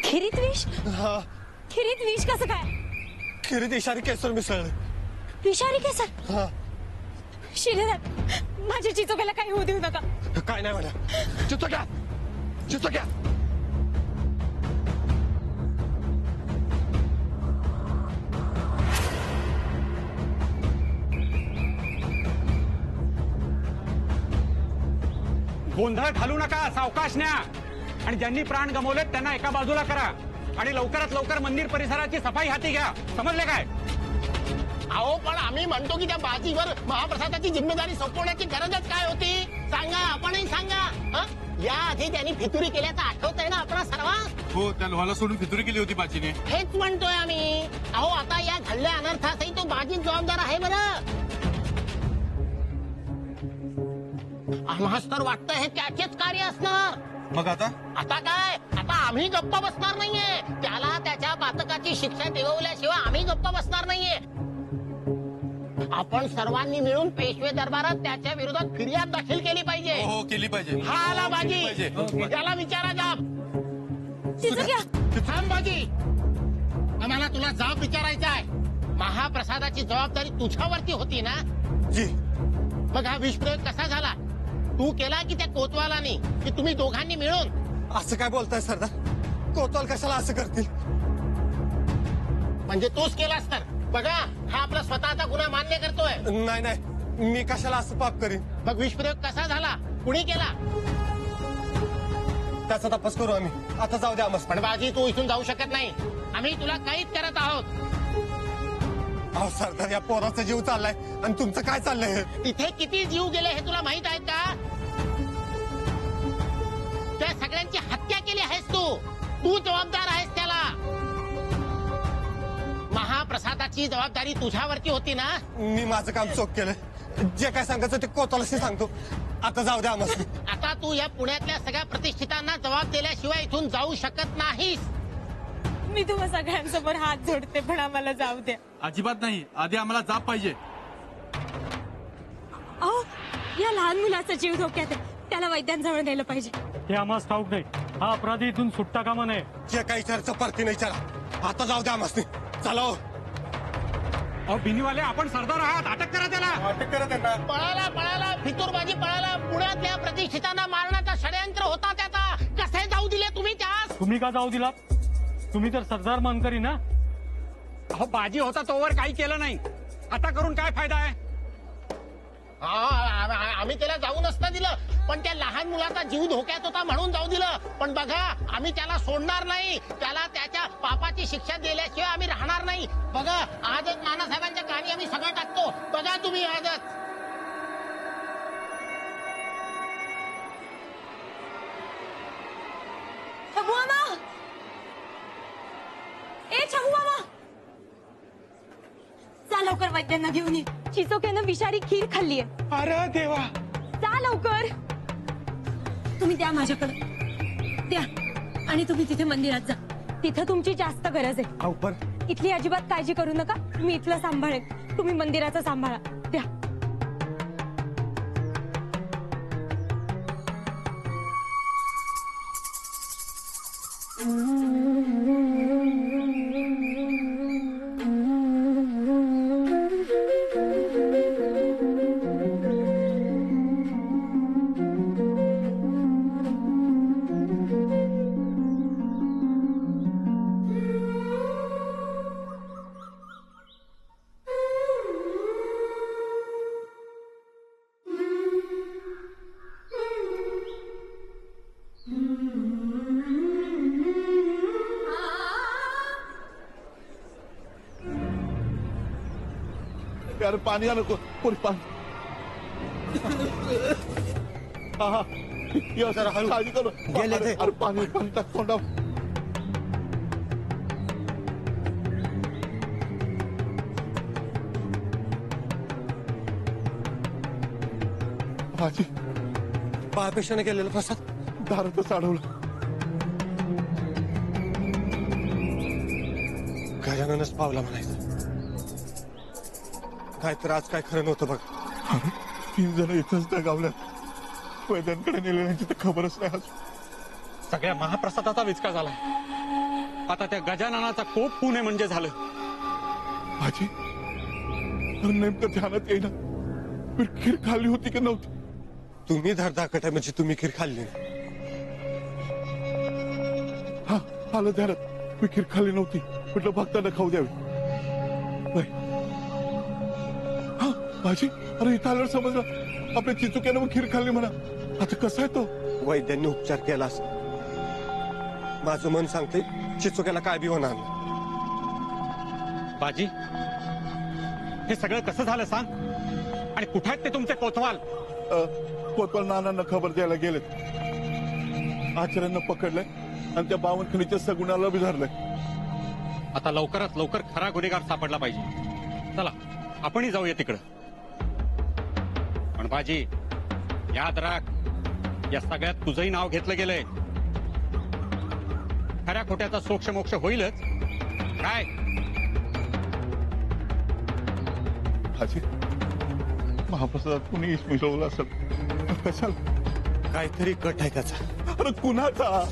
खिरीत विष? हा, खिरीत विष कसं काय? खिरीत इशारी केसर मिसळलं. विषारी केसर? हा, श्रीधर, माझ्या चिचोक्याला काही होऊ देऊ नका. काय नाही म्हणा. चिचोक्या, चिचोक्या. गोंधळ घालू नका, सावकाश न्या. आणि ज्यांनी प्राण गमावलेत त्यांना एका बाजूला करा आणि लवकरात लवकर मंदिर परिसराची सफाई हाती घ्या. समजले काय? अहो पण आम्ही म्हणतो की त्या बाजीवर महाप्रसादाची जिम्मेदारी सोपवण्याची गरजच काय होती? सांगा, आपणही सांगा. या आधी त्यांनी फितुरी केल्याचं आठवतंय ना आपणा सर्वांना? हो, त्या लोहाला सोडून फितुरी केली होती बाजीने. हेच म्हणतोय आम्ही. अहो आता या घडल्या अनर्थासही तो बाजीच जबाबदार आहे बरं. आम्हास तर वाटतं हे त्याचेच कार्य असणार. मग आता काय? आता आम्ही गप्प बसणार नाहीये. त्याला त्याच्या पातकाची शिक्षा देवल्याशिवाय आम्ही गप्प बसणार नाहीये. आपण सर्वांनी मिळून पेशवे दरबारात त्याच्या विरोधात फिर्याद दाखल केली पाहिजे. हो, केली पाहिजे. हा आला बाजी, पाहिजे. त्याला विचारा जाब. चिचोक्या, थांब बाजी, आम्हाला तुला जाब विचारायचा आहे. महाप्रसादाची जबाबदारी तुझ्यावरती होती ना? जी. मग हा विषप्रयोग कसा झाला? तू केला की त्या कोतवालानी, की तुम्ही दोघांनी मिळून? असं काय बोलताय सरदार? कोतवाल कशाला असं करतील? म्हणजे तूच केलास तर? बघा, हा आपला स्वतःचा गुन्हा मान्य करतोय. नाही नाही, मी कशाला असं पाप करीन? मग विषप्रयोग कसा झाला? कुणी केला? त्याचा तपास करू आम्ही. आता जाऊ द्या मस्त. पण बाजी, तू इथून जाऊ शकत नाही. आम्ही तुला कैद करत आहोत. अहो सरदार, या पोराचा जीव चाललाय आणि तुमचं काय चाललंय? तिथे किती जीव गेले हे तुला माहित आहेत का? त्या सगळ्यांची हत्या केली आहेस तू जबाबदार आहेस त्याला. महाप्रसादाची जबाबदारी तुझ्यावरती होती ना? मी माझं काम चोख केलं. जे काय सांगायचं ते कोतवालाशी सांगतो. आता जाऊ द्या मस्त. आता तू या पुण्यातल्या सगळ्या प्रतिष्ठितांना जबाब दिल्याशिवाय इथून जाऊ शकत नाहीस. मी तुम्हा सगळ्यांसमोर हात जोडते, पण आम्हाला जाऊ द्या. अजिबात नाही. आधी आम्हाला जाब पाहिजे. अहो, या लहान मुलाचा जीव धोक्यात आहे. त्याला वैद्यांजवळ नेलं पाहिजे. हे आम्हाला ठाऊक नाही. हा अपराधी इथून सुटता कामा नये. जे काही विचारायचं परतीने विचारा. आता जाऊ द्या मस्त. चला हो. अहो बिनीवाले, आपण सरदार आहात. अटक करा त्याला. अटक करा त्यांना. पळाला फितूरबाजी पळाला. पुण्यातल्या प्रतिष्ठितांना मारण्याचा षडयंत्र होता त्याचा. कसे जाऊ दिले तुम्ही त्यास? तुम्ही का जाऊ दिला? तुम्ही तर सरदार मानकरी ना? अहो बाजी होता तोवर काही केलं नाही. आता करून काय फायदा आहे? आम्ही त्याला जाऊ नसतं दिलं, पण त्या लहान मुलाचा जीव धोक्यात होता म्हणून जाऊ दिलं. पण बघा, आम्ही त्याला सोडणार नाही. त्याला त्याच्या पापाची शिक्षा दिल्याशिवाय आम्ही राहणार नाही. बघा, आजच नानासाहेबांच्या कानी आम्ही सगळं टाकतो. बघा तुम्ही आजच. छबू मामा, ए छबू मामा, जा लवकर वैद्यांना घेऊन ये. चिचोक्यानं विषारी खीर खाल्लीये. अरे देवा. जा लवकर. तुम्ही द्या माझ्याकडे, द्या. आणि तुम्ही तिथे मंदिरात जा. तिथं तुमची जास्त गरज आहे. अहो पण इथली अजिबात काळजी करू नका. मी इथलं सांभाळेन. तुम्ही मंदिराचं सांभाळा. द्या. यार पाणी आलं. कोणी पाणी. हा जरा हळू. काळजी करू. गेले ते. अरे पाणी पाणी टाक तोंडावर. भाजी बाळपेशाने केलेलं प्रसाद दारातच अडवलं. गजाननच पावला म्हणायचं. काय तर आज काय खरं नव्हतं बघ. 3 जण इथंच त्या गावल्यात. वैद्यांकडे नेलेल्यांची तर खबरच नाही. सगळ्या महाप्रसादाचा विचका झाला. आता त्या गजाननाचा कोप पुणे म्हणजे झालं. आजी अरे नेमकं ध्यानात येईना मी खीर खाल्ली होती की नव्हती. तुम्ही धरधाकट आहे म्हणजे तुम्ही खीर खाल्ली नाही. हा आलं ध्यानात मी खीर खाल्ली नव्हती म्हटलं भक्तांना खाऊ द्यावी. बाई. हा भाजी अरे इथं आल्यावर समजलं आपल्या चिचुक्यानं मग खीर खाल्ली म्हणा. आता कसा आहे तो? वैद्यांनी उपचार केला असं माझं मन सांगते चिचुक्याला काय बी होणार नाही. बाजी हे सगळं कसं झालं सांग. आणि कुठे आहेत ते तुमचे कोतवाल? कोतवाल नानांना खबर द्यायला गेलेत. आचार्यांना पकडलंय आणि त्या बावनखिणीच्या सगुणाला बी धरलंय. आता लवकरात लवकर खरा गुन्हेगार सापडला पाहिजे. चला आपणही जाऊया तिकडं. पण बाजी याद राख या सगळ्यात तुझंही नाव घेतलं गेलंय. खऱ्या खोट्याचा सोक्षमोक्ष होईलच काय? भाजी महाप्रसादात कुणी इश मिळवलं असेल. कशाला? काहीतरी कट आहे त्याचा. अरे कुणाचा?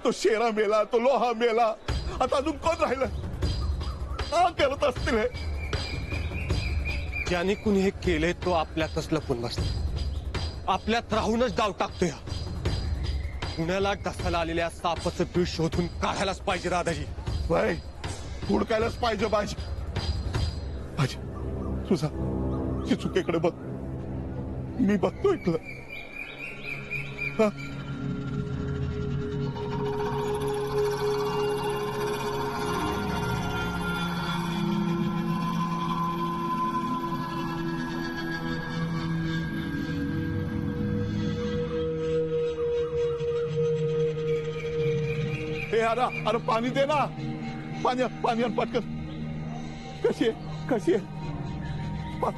तो शेरा मेला तो लोहा मेला आता अजून कोण राहिलं? हा करत असतील हे. ज्याने कुणी हे केले तो आपल्यातच लपून बसतो. आपल्यात राहूनच डाव टाकतोय. पुण्याला डसाला आलेल्या सापाचं बीळ शोधून काढायलाच पाहिजे राधाजी. बाई हुडकायलाच पाहिजे बाजी. बाजी तुझा चिचुकेकडे बघ मी बघतो इकडं. हा अरे पाणी दे ना. पाणी आण पटकन. कशी आहे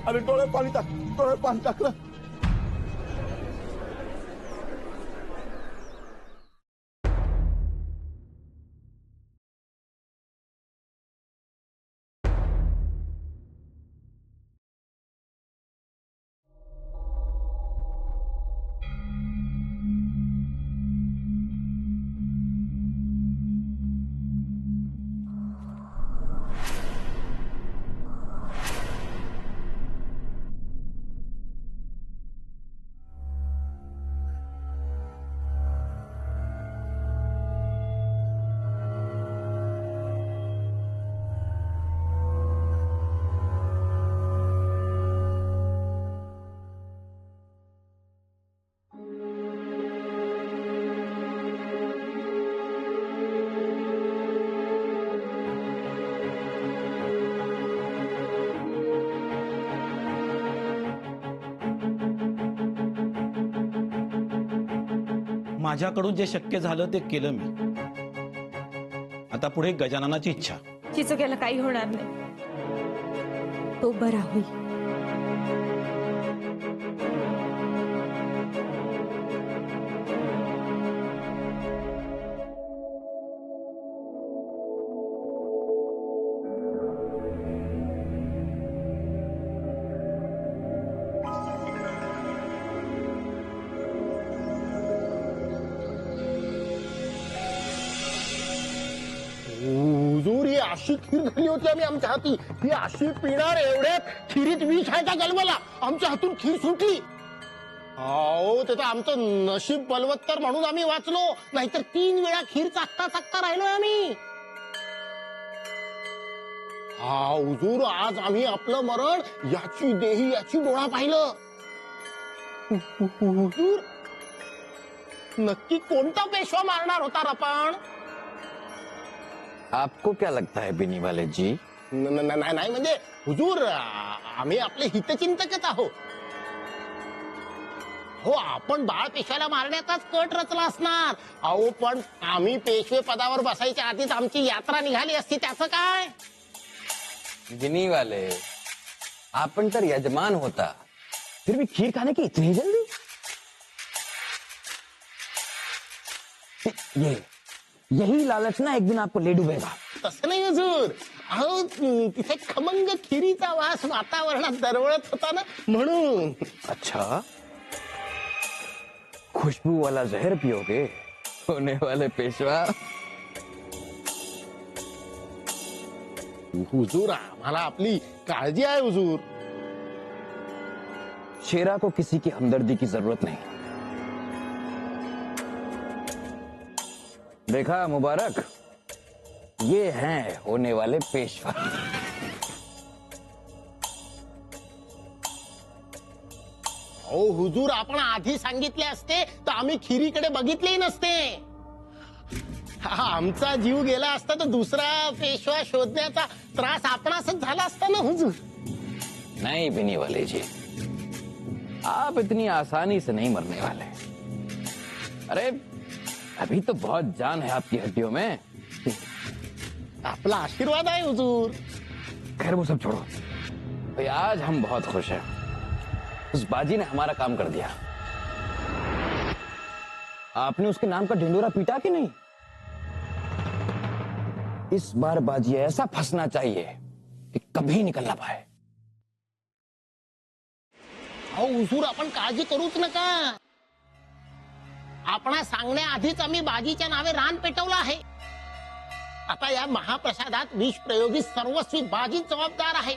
अरे डोळे पाणी टाक ना. माझ्याकडून जे शक्य झालं ते केलं मी. आता पुढे गजाननाची इच्छा. चिचुक्याला काही होणार नाही. तो बरा होईल. हुजूर ही अशी खीर झाली होती आम्ही आमच्या हाती. ही अशी पिणार एवढ्यात खिरीत विष आहे का जन्माला? आमच्या हातून खीर सुटली. हो ते तर आमचं नशीब बलवत्तर म्हणून आम्ही वाचलो. नाहीतर 3 वेळा खीर चाकता राहिलो आम्ही. हा हुजूर आज आम्ही आपलं मरण याची देही याची डोळा पाहिलं. हुजूर नक्की कोणता पेशवा मारणार होता रपान? आपको क्या लगता है बिनी वाले जी? नाही म्हणजे हुजूर आम्ही आपले हितचिंतकच आहोत. हो आपण बाळ पेशव्याला मारण्याचाच कट रचला असणार. अहो पण आम्ही पेशवे पदावर बसायच्या आधीच आमची यात्रा निघाली असती त्याचं काय? बिनी वाले आपण तर यजमान होता फिर भी खीर खाने की इतनी जल्दी? यही लालच ना एक दिन आपको ले डुबेगा. तसं नाही हुजूर. अहो तिथे खमंग खिरीचा वास वातावरणात दरवळत होता ना म्हणून. अच्छा खुशबू वाला जहर पियोगे होने वाले पेशवा. हुजूर आम्हाला आपली काळजी आहे हुजूर. शेरा को किसी की हमदर्दी की जरूरत नहीं. देखा मुबारक, ये हैं होने वाले पेशवा. हो हुजूर, आपण आधी सांगितले असते तर आम्ही खिरीकडे बघितलेही नसते. आमचा जीव गेला असता तर दुसरा पेशवा शोधण्याचा त्रास आपणासच झाला असता ना हुजूर. नहीं बिनी वाले जी, आप इतनी आसानी से नहीं मरने वाले. अरे अभी तो बहुत जान है आपकी हड्डियों में. आपला आशीर्वाद आहे हुजूर. खैर वो सब छोड़ो. भाई आज हम बहुत खुश हैं. उस बाजी ने हमारा काम कर दिया. आपने उसके नाम का ढिंडोरा पीटा कि नहीं? इस बार बाजी ऐसा फंसना चाहिए कि कभी निकल ना पाए. अहो हुजूर, आपण काळजी करूच नका. आपणा सांगण्याआधीच आम्ही बाजीच्या नावे रान पेटवलं आहे. आता या महाप्रसादात विष प्रयोगी सर्वस्वी बाजी जबाबदार आहे.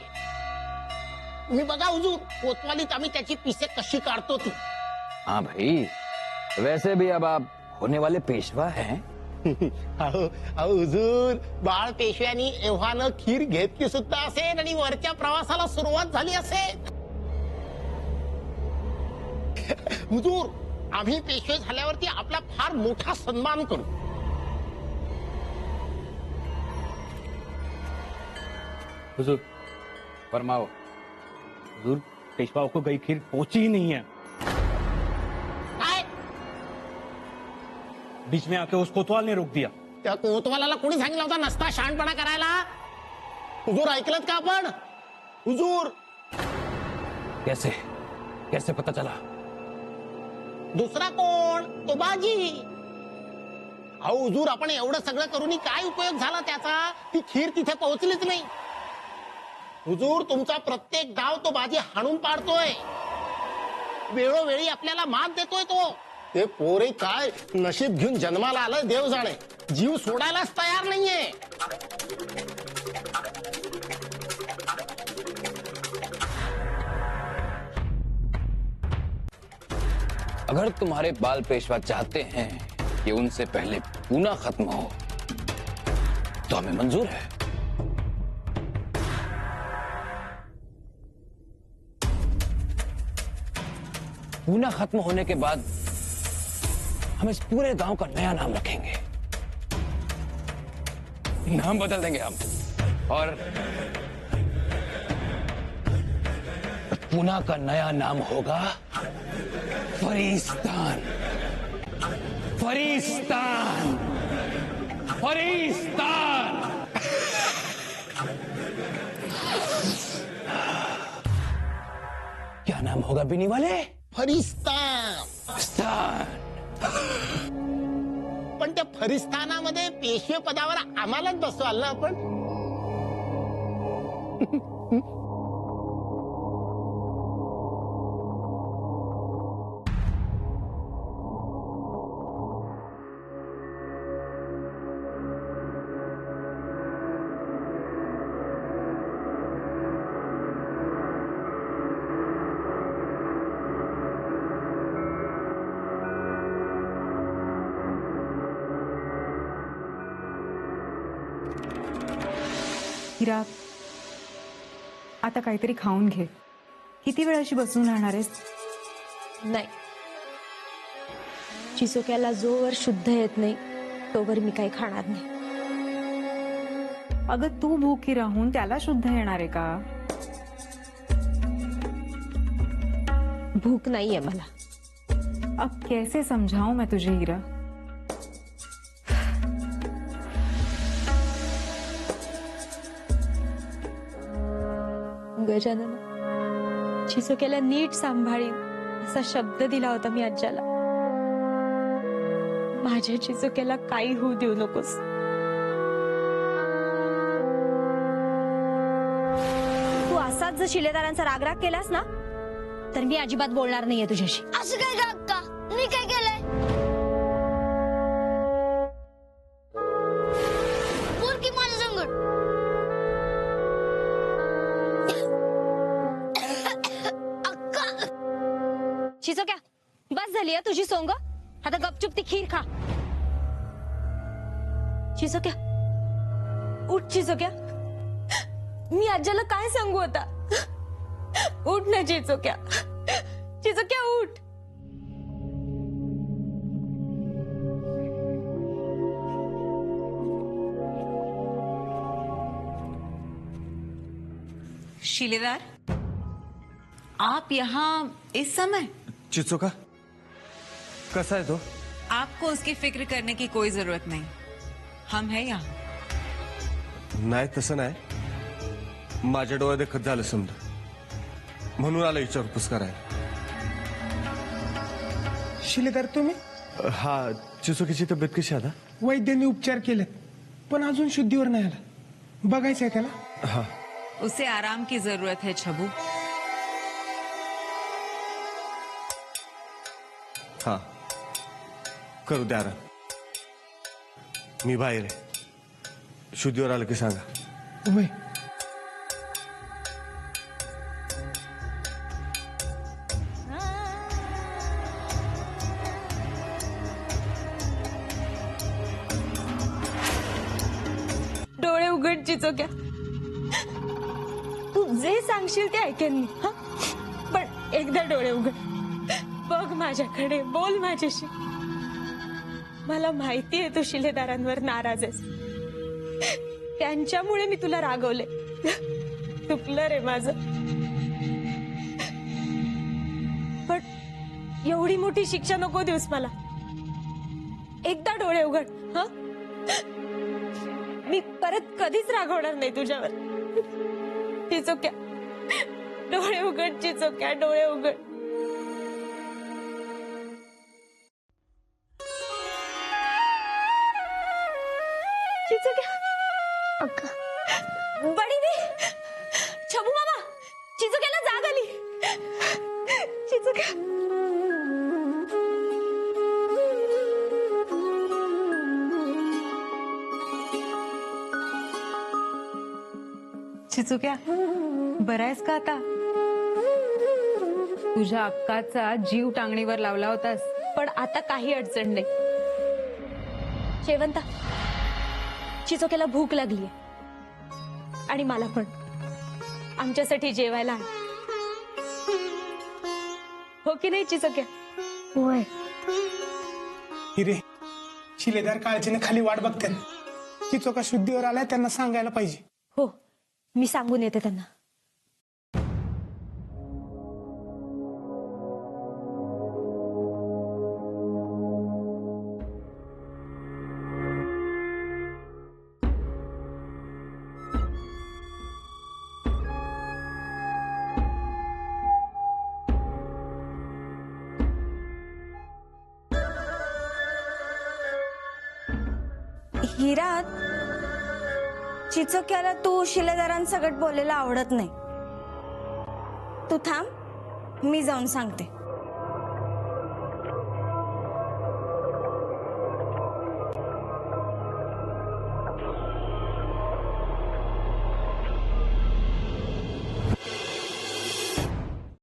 तुम्ही बघा हुजूर, कोतवालीत आम्ही त्याची पिसे कशी काढतो ती. हाँ भाई, वैसे भी अब आप होने वाले पेशवा हैं. अहो अहो हुजूर, बाळ पेशव्यांनी एव्हानं खीर घेतली सुद्धा असेल आणि वरच्या प्रवासाला सुरुवात झाली असेल. हुजूर, आम्ही पेशवे झाल्यावरती आपला फार मोठा सन्मान करू. हुजूर फरमाओ. हुजूर, पेशवाओं को गई खीर पहुंची ही नहीं है. काय बीच में आके उस कोतवाल ने रोक दिया. त्या कोतवालाला कोणी सांगितलं होता नसता शहाणपणा करायला? हुजूर ऐकलत का आपण? हुजूर, कैसे कैसे पता चला? दुसरा कोण? तो बाजी. अहो हुजूर, आपण एवढं सगळं करूनही काय उपयोग झाला त्याचा? ती खीर तिथे पोहोचलीच नाही. हुजूर, तुमचा प्रत्येक डाव तो बाजी हाणून पाडतोय. वेळोवेळी आपल्याला मात देतोय तो. ते पोरे काय नशीब घेऊन जन्माला आलं देव जाणे. जीव सोडायलाच तयार नाहीये. अगर तुम्हारे बाल पेशवा चाहते हैं कि उनसे पहले पूना खत्म हो तो हमें मंजूर है. पूना खत्म होने के बाद हम इस पूरे गांव का नया नाम रखेंगे. नाम बदल देंगे हम और पूना का नया नाम होगा फरिस्तान. फरिस्तान. फरिस्तान. क्या नाम होगा बिनी वाले? फरिस्तान. फरिस्तान. पण त्या फरिस्तानामध्ये पेशवे पदावर आम्हालाच बसवाल ना आपण? हिरा, आता काहीतरी खाऊन घे. किती वेळ अशी बसून राहणार आहेस? नाही, चिसोक्याला जोवर शुद्ध येत नाही तोवर मी काही खाणार नाही. अगं तू भूकी राहून त्याला शुद्ध येणार आहे का? भूक नाहीये मला. अब कैसे समझाऊं मैं तुझे हीरा? गजानन, चिसोक्याला नीट सांभाळीन असा शब्द दिला होता मी आज्याला. माझ्या चिसोक्याला काही होऊ देऊ नकोस. तू असाच जर शिलेदारांचा रागराग केलास ना तर मी अजिबात बोलणार नाहीये तुझ्याशी. असं काय का अक्का? मी काय केलंय? बोल की माझ्या संगत. चिचोक्या बस झाली आहे तुझी सोंग. आता गपचूप ती खीर खा. चिचोक्या उठ. चिचोक्या मी आज्याला काय सांगू आता. उठ ना चिचोक्या. चिचोक्या उठ. शिलेदार, आप यहाँ इस समय? चिचोका कसा आहे तो? आपको उसकी फिक्र करने की कोई जरूरत नहीं. हम है यहाँ. नाही तसं नाही, माझ्या डोळ्यात देखत झालं समजा, म्हणून आला विचारपूस करायला. शिलेदार तुम्ही? हा, चिचोकीची तब्येत कशी आता? वैद्यांनी उपचार केलेत पण अजून शुद्धीवर नाही आला. बघायचंय त्याला. हा, उसे आराम की जरूरत है छबू. हा, करू द्या आराम. मी बाहेर आहे, शुद्धीवर आलं की सांगा. वय डोळे उघड चिचोक्या. तू जे सांगशील ते ऐकेन मी. हा, पण एकदा डोळे उघड. बघ माझ्याकडे, बोल माझ्याशी. मला माहितीये तू शिलेदारांवर नाराज आहेस. त्यांच्यामुळे मी तुला रागवले. चुकलं रे माझं. पण एवढी मोठी शिक्षा नको देऊस मला. एकदा डोळे उघड. हा, मी परत कधीच रागवणार नाही तुझ्यावर. चिचोक्या डोळे उघड. चिचोक्या डोळे उघड. चिचोक्या बडी दे. छबू मामा, चिचोक्याला जाग आली. चिचोक्या चिचुक्या बरा आहेस का आता? तुझ्या अक्काचा जीव टांगणीवर लावला होतास. पण आता काही अडचण नाही. शेवंता, चिचोक्याला भूक लागली आणि मला पण. आमच्यासाठी जेवायला आहे, हो की नाही चिचोक्या? होय. हिरे, शिलेदार काळजीने खाली वाट बघते. चिचोका शुद्धीवर आलाय, त्यांना सांगायला पाहिजे. हो, मी सांगून येते त्यांना. हिरा, चिचोक्याला तू शिलेदारांसकट बोलायला आवडत नाही. तू थांब, मी जाऊन सांगते.